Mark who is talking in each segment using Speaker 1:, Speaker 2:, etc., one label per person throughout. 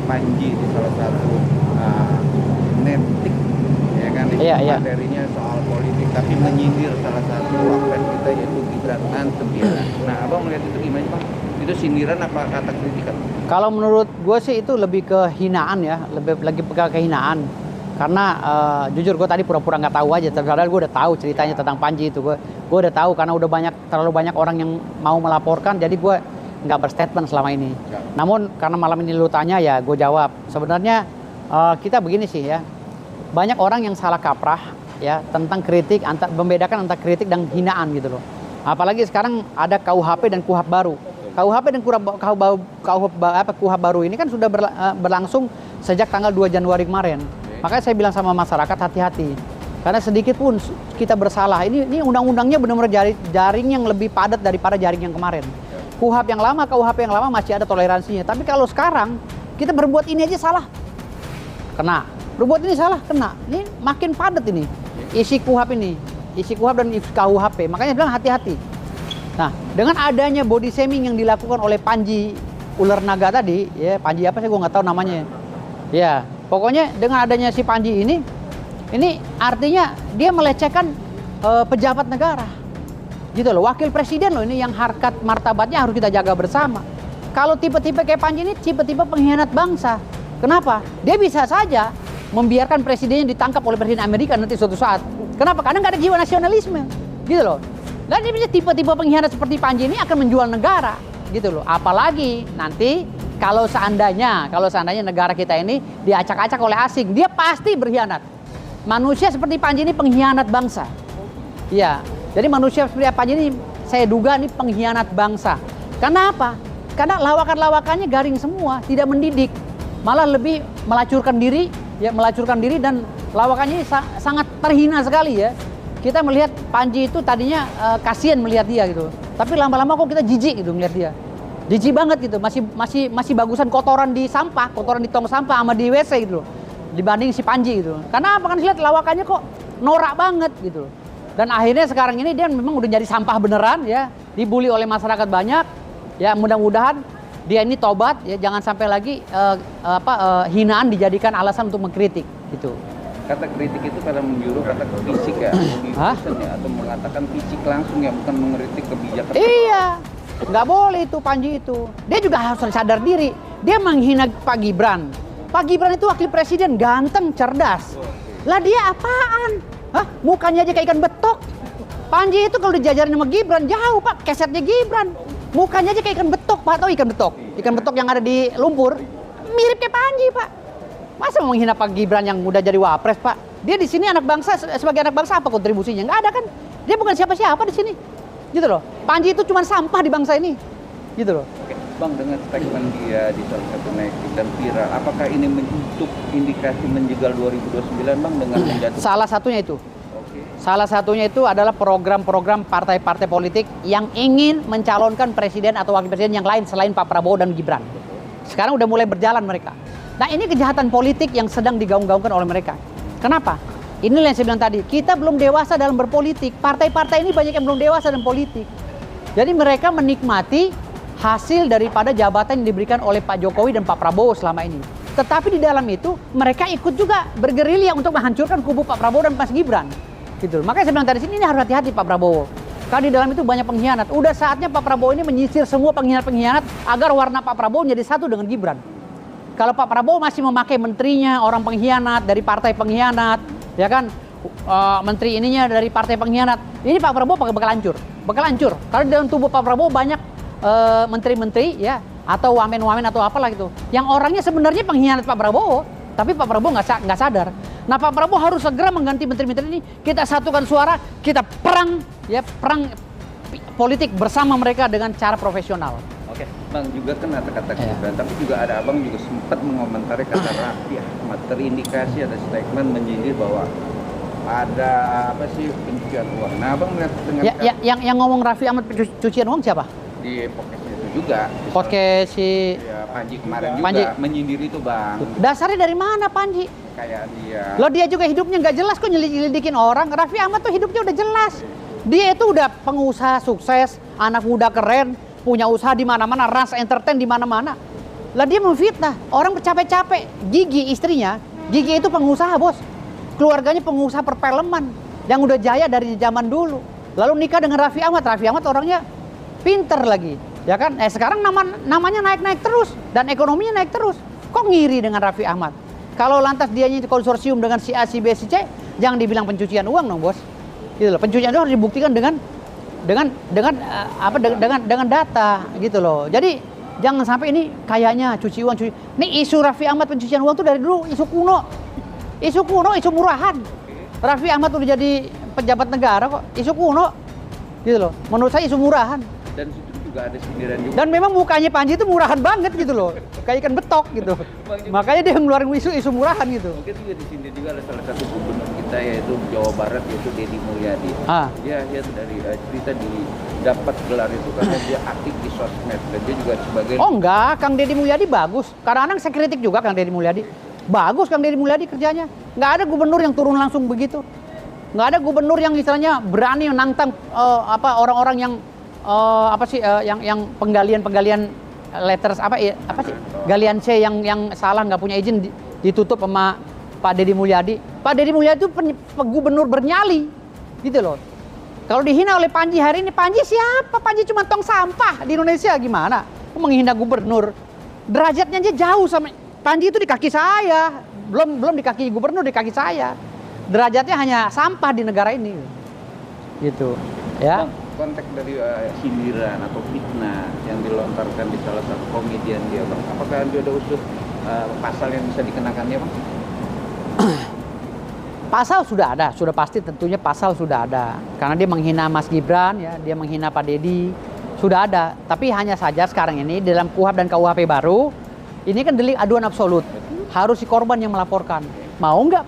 Speaker 1: Panji di salah satu netik, ya kan, materinya soal politik, tapi menyindir salah satu wapres kita yaitu Gibran Antem ya. Nah, abang melihat itu gimana bang? Itu sindiran apa kata kritikan?
Speaker 2: Kalau menurut gue sih itu lebih ke hinaan ya, lebih lagi ke kehinaan. Karena jujur gue tadi pura-pura nggak tahu aja, padahal gue udah tahu ceritanya tentang Panji itu. Gue udah tahu karena udah terlalu banyak orang yang mau melaporkan, jadi gue nggak berstatement selama ini. Ya. Namun karena malam ini lu tanya ya, gue jawab. Sebenarnya kita begini sih ya, banyak orang yang salah kaprah ya tentang kritik, membedakan antara kritik dan hinaan gitu loh. Apalagi sekarang ada KUHP dan KUHP baru. KUHP dan KUHP baru ini kan sudah berlangsung sejak tanggal 2 Januari kemarin. Makanya saya bilang sama masyarakat hati-hati. Karena sedikit pun kita bersalah. Ini undang-undangnya benar-benar jaring yang lebih padat daripada jaring yang kemarin. KUHP yang lama masih ada toleransinya. Tapi kalau sekarang kita berbuat ini aja salah, kena. Berbuat ini salah, kena. Ini makin padat ini. Isi KUHP ini. Isi KUHP dan KUHP. Makanya bilang hati-hati. Nah, dengan adanya body shaming yang dilakukan oleh Panji Ular Naga tadi, ya Panji apa sih gue nggak tahu namanya. Ya, pokoknya dengan adanya si Panji ini artinya dia melecehkan pejabat negara. Gitu loh, wakil presiden loh ini yang harkat martabatnya harus kita jaga bersama. Kalau tipe-tipe kayak Panji ini tipe-tipe pengkhianat bangsa. Kenapa? Dia bisa saja membiarkan presidennya ditangkap oleh presiden Amerika nanti suatu saat. Kenapa? Karena nggak ada jiwa nasionalisme. Gitu loh. Dan dia bisa tipe-tipe pengkhianat seperti Panji ini akan menjual negara, gitu loh. Apalagi nanti kalau seandainya negara kita ini diacak-acak oleh asing, dia pasti berkhianat. Manusia seperti Panji ini pengkhianat bangsa. Iya. Jadi manusia seperti Panji ini saya duga ini pengkhianat bangsa. Karena apa? Karena lawakan-lawakannya garing semua, tidak mendidik. Malah lebih melacurkan diri dan lawakannya sangat terhina sekali ya. Kita melihat Panji itu tadinya kasihan melihat dia gitu. Tapi lama-lama kok kita jijik gitu melihat dia. Jijik banget gitu. Masih bagusan kotoran di sampah, kotoran di tong sampah sama di WC gitu loh. Dibanding si Panji gitu. Karena apa? Kan lihat lawakannya kok norak banget gitu. Dan akhirnya sekarang ini dia memang udah jadi sampah beneran ya. Dibully oleh masyarakat banyak. Ya mudah-mudahan dia ini tobat ya, jangan sampai lagi hinaan dijadikan alasan untuk mengkritik gitu.
Speaker 1: Kata kritik itu karena menjuru kata fisik ya, atau mengatakan fisik langsung ya, bukan mengkritik kebijakan.
Speaker 2: Iya, nggak boleh itu Panji itu. Dia juga harus sadar diri. Dia menghina Pak Gibran. Pak Gibran itu wakil presiden, ganteng, cerdas. Lah dia apaan? Mukanya aja kayak ikan betok. Panji itu kalau dijajarin sama Gibran jauh Pak, kesetnya Gibran. Mukanya aja kayak ikan betok, Pak. Tahu ikan betok? Ikan betok yang ada di lumpur, mirip kayak Panji Pak. Masa mau menghina Pak Gibran yang udah jadi wapres, Pak? Dia di sini anak bangsa, sebagai anak bangsa apa kontribusinya? Nggak ada kan? Dia bukan siapa-siapa di sini. Gitu loh. Panji itu cuma sampah di bangsa ini. Gitu loh.
Speaker 1: Oke, Bang, dengan statement dia di salah satu naik dan viral, apakah ini untuk indikasi menjegal 2029, Bang, dengan menjatuhkan?
Speaker 2: Salah satunya itu. Salah satunya itu adalah program-program partai-partai politik yang ingin mencalonkan presiden atau wakil presiden yang lain selain Pak Prabowo dan Gibran. Sekarang udah mulai berjalan mereka. Nah ini kejahatan politik yang sedang digaung-gaungkan oleh mereka. Kenapa? Inilah yang saya bilang tadi, kita belum dewasa dalam berpolitik. Partai-partai ini banyak yang belum dewasa dalam politik. Jadi mereka menikmati hasil daripada jabatan yang diberikan oleh Pak Jokowi dan Pak Prabowo selama ini. Tetapi di dalam itu mereka ikut juga bergerilya untuk menghancurkan kubu Pak Prabowo dan Mas Gibran. Gitu. Makanya saya bilang tadi sini ini harus hati-hati Pak Prabowo. Karena di dalam itu banyak pengkhianat. Udah saatnya Pak Prabowo ini menyisir semua pengkhianat-pengkhianat agar warna Pak Prabowo menjadi satu dengan Gibran. Kalau Pak Prabowo masih memakai menterinya orang pengkhianat dari partai pengkhianat, ya kan, menteri ininya dari partai pengkhianat, ini Pak Prabowo bakal hancur. Karena di dalam tubuh Pak Prabowo banyak menteri-menteri, ya, atau wamen-wamen atau apalah gitu, yang orangnya sebenarnya pengkhianat Pak Prabowo, tapi Pak Prabowo nggak sadar. Nah Pak Prabowo harus segera mengganti menteri-menteri ini, kita satukan suara, kita perang politik bersama mereka dengan cara profesional.
Speaker 1: Oke, Bang, juga kan kata-kata Gibran, tapi juga ada Abang juga sempat mengomentari kata Raffi Ahmad, terindikasi ada statement menyindir bahwa ada pencucian uang. Nah, Abang melihat dengan
Speaker 2: yang ngomong Raffi Ahmad pencucian uang siapa?
Speaker 1: Di podcast itu juga.
Speaker 2: Podcast si
Speaker 1: Panji kemarin juga menyindir itu, Bang.
Speaker 2: Dasarnya dari mana Panji?
Speaker 1: Kayak dia.
Speaker 2: Lo dia juga hidupnya nggak jelas kok nyelidikin orang. Raffi Ahmad tuh hidupnya udah jelas. Dia itu udah pengusaha sukses, anak muda keren, punya usaha di mana-mana, Rans Entertain di mana-mana. Lah dia memfitnah. Orang capek-capek. Gigi istrinya, Gigi itu pengusaha, Bos. Keluarganya pengusaha perfilman yang udah jaya dari zaman dulu. Lalu nikah dengan Raffi Ahmad. Raffi Ahmad orangnya pinter lagi, ya kan? Sekarang namanya naik-naik terus dan ekonominya naik terus. Kok ngiri dengan Raffi Ahmad? Kalau lantas dianya konsorsium dengan si A, si B, si C, jangan dibilang pencucian uang dong, Bos. Gitu loh. Pencucian uang harus dibuktikan dengan data gitu loh. Jadi jangan sampai ini kayaknya cuci uang. Ini isu Raffi Ahmad pencucian uang tuh dari dulu isu kuno. Isu kuno, isu murahan. Raffi Ahmad udah jadi pejabat negara kok. Isu kuno. Gitu loh. Menurut saya isu murahan.
Speaker 1: Dan situ juga ada sindiran juga.
Speaker 2: Dan memang mukanya Panji itu murahan banget gitu loh. Kayak ikan betok gitu. Makanya dia ngeluarin isu murahan gitu.
Speaker 1: Mungkin juga disindir juga ada salah satu gubernur kita yaitu Jawa Barat yaitu Deddy Mulyadi. Dia dari cerita dapat gelar itu karena dia aktif di sosmed dan dia juga sebagai.
Speaker 2: Oh enggak, Kang Deddy Mulyadi bagus. Kadang-kadang saya kritik juga Kang Deddy Mulyadi. Bagus Kang Deddy Mulyadi kerjanya. Nggak ada gubernur yang turun langsung begitu. Nggak ada gubernur yang istilahnya berani menantang orang-orang yang yang penggalian letters galian C yang salah nggak punya izin ditutup sama Pak Deddy Mulyadi. Pak Deddy Mulyadi itu gubernur bernyali gitu loh. Kalau dihina oleh Panji hari ini, Panji siapa? Panji cuma tong sampah di Indonesia, gimana? Menghina gubernur. Derajatnya aja jauh sama Panji itu di kaki saya. Belum di kaki gubernur, di kaki saya. Derajatnya hanya sampah di negara ini. Gitu. Ya.
Speaker 1: Konteks dari sindiran atau fitnah yang dilontarkan di salah satu komedian dia, Bang. Apakah dia ada unsur pasal yang bisa dikenakannya, Bang?
Speaker 2: Pasal sudah ada, sudah pasti tentunya pasal sudah ada. Karena dia menghina Mas Gibran, ya, dia menghina Pak Deddy, sudah ada. Tapi hanya saja sekarang ini dalam KUHP dan KUHP baru, ini kan delik aduan absolut. Harus si korban yang melaporkan. Mau nggak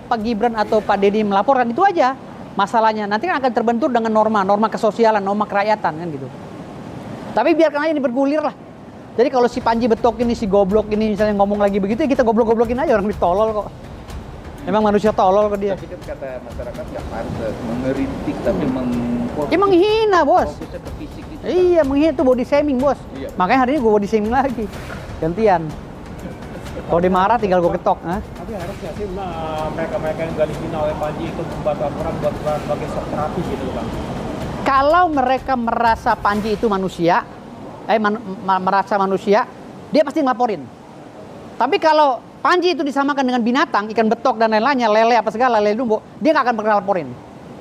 Speaker 2: Pak Gibran atau Pak Deddy melaporkan, itu aja masalahnya. Nanti kan akan terbentur dengan norma kesosialan, norma kerakyatan kan gitu. Tapi biarkan aja ini bergulir lah. Jadi kalau si Panji betok ini, si goblok ini misalnya ngomong lagi begitu, ya kita goblok-goblokin aja, orang ditolol kok. Emang manusia tolol ke dia.
Speaker 1: Tapi kan kata masyarakat nggak pantas mengeritik tapi
Speaker 2: menghina, Bos.
Speaker 1: Fokusnya ke fisik gitu.
Speaker 2: Iya, menghina itu body shaming, Bos.
Speaker 1: Iya.
Speaker 2: Makanya hari ini gue body shaming lagi. Gantian. Kalau dia marah tinggal gue ketok.
Speaker 3: Tapi harus nggak sih mereka-mereka yang gali hina oleh Panji itu membuat laporan buat sebagai shock terapi gitu, Bang?
Speaker 2: Kalau mereka merasa Panji itu manusia, merasa manusia, dia pasti ngelaporin. Tapi kalau Panji itu disamakan dengan binatang, ikan betok dan lain-lainnya, lele apa segala, lele dumbo, dia nggak akan pernah laporin.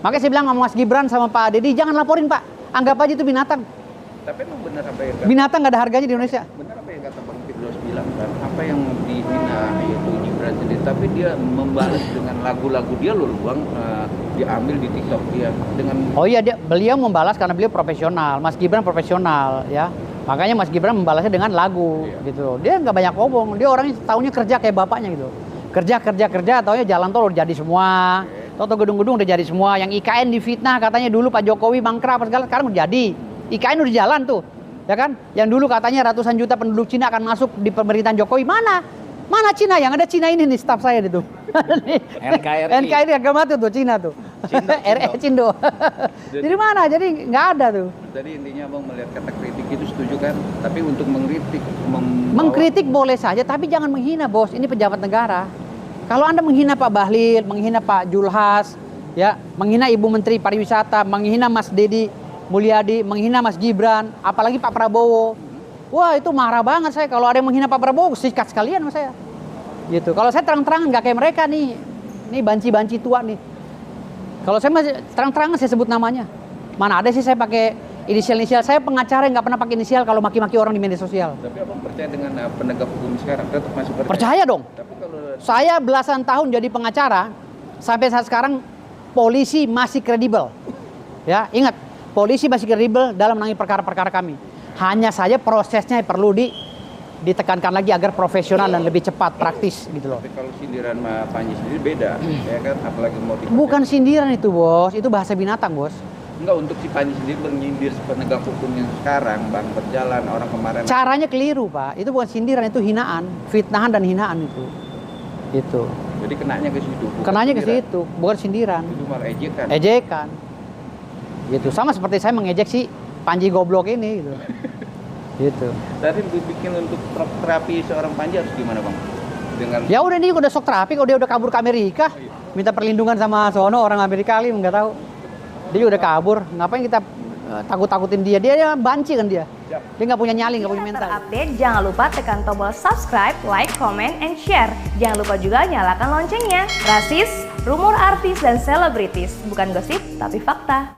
Speaker 2: Makanya saya bilang sama Mas Gibran sama Pak Deddy, jangan laporin Pak, anggap aja itu binatang.
Speaker 1: Tapi emang benar apa yang
Speaker 2: binatang nggak ada harganya di Indonesia.
Speaker 1: Benar apa yang kata Bang Firdaus bilang kan, apa yang dihina yaitu Gibran sendiri, tapi dia membalas dengan lagu-lagu dia loh, Bang, diambil di TikTok dia dengan.
Speaker 2: Oh iya, beliau membalas karena beliau profesional, Mas Gibran profesional ya. Makanya Mas Gibran membalasnya dengan lagu gitu. Dia nggak banyak ngomong, dia orangnya taunya kerja kayak bapaknya gitu. Kerja, taunya jalan tol udah jadi semua. Toto gedung-gedung udah jadi semua. Yang IKN difitnah katanya dulu Pak Jokowi mangkrak apa segala, sekarang udah jadi. IKN udah jalan tuh. Ya kan? Yang dulu katanya ratusan juta penduduk Cina akan masuk di pemerintahan Jokowi. Mana Cina? Yang ada Cina ini nih, staf saya itu. NKRI agak mati tuh Cina tuh. Cindo. Jadi mana? Jadi nggak ada tuh.
Speaker 1: Tadi intinya Bang melihat kata kritik itu setuju kan? Tapi untuk mengkritik,
Speaker 2: mengkritik boleh saja, tapi jangan menghina, Bos. Ini pejabat negara. Kalau Anda menghina Pak Bahlil, menghina Pak Julhas, ya, menghina Ibu Menteri Pariwisata, menghina Mas Deddy Mulyadi, menghina Mas Gibran, apalagi Pak Prabowo. Wah, itu marah banget saya. Kalau ada yang menghina Pak Prabowo, sikat sekalian sama saya. Gitu. Kalau saya terang-terangan nggak kayak mereka nih. Ini banci-banci tua nih. Kalau saya masih terang-terangan saya sebut namanya. Mana ada sih saya pakai inisial. Saya pengacara yang nggak pernah pakai inisial kalau maki-maki orang di media sosial.
Speaker 1: Tapi Abang percaya dengan penegak hukum sekarang? Tetap masih percaya?
Speaker 2: Percaya dong.
Speaker 1: Tapi kalau
Speaker 2: saya belasan tahun jadi pengacara, sampai saat sekarang polisi masih kredibel. Ya, ingat, polisi masih kredibel dalam menangani perkara-perkara kami. Hanya saja prosesnya perlu ditekankan lagi agar profesional dan lebih cepat, praktis gitu loh.
Speaker 1: Tapi kalau sindiran Panji sendiri beda, ya kan? Apalagi mau
Speaker 2: bukan sindiran itu, Bos. Itu bahasa binatang, Bos.
Speaker 1: Enggak, untuk si Panji sendiri menyindir penegak hukum yang sekarang, Bang, berjalan orang kemarin.
Speaker 2: Caranya keliru, Pak. Itu bukan sindiran, itu hinaan, fitnahan dan hinaan itu. Gitu.
Speaker 1: Jadi kenanya ke situ.
Speaker 2: Kenanya ke situ, bukan sindiran.
Speaker 1: Itu malah ejekan.
Speaker 2: Ejekan. Gitu. Sama seperti saya mengejek si Panji goblok ini gitu. Gitu.
Speaker 1: Tapi bikin untuk terapi seorang Panji harus gimana Bang? Dengan
Speaker 2: Ya udah nih udah shock terapi kok, dia udah kabur ke Amerika. Minta perlindungan sama sono orang Amerika kali nggak tahu. Dia udah kabur. Ngapain kita takut-takutin dia? Dia banci kan dia. Dia nggak punya nyali, nggak punya mental.
Speaker 4: Terupdate, jangan lupa tekan tombol subscribe, like, comment, and share. Jangan lupa juga nyalakan loncengnya. Rasis, rumor artis dan selebritis, bukan gosip tapi fakta.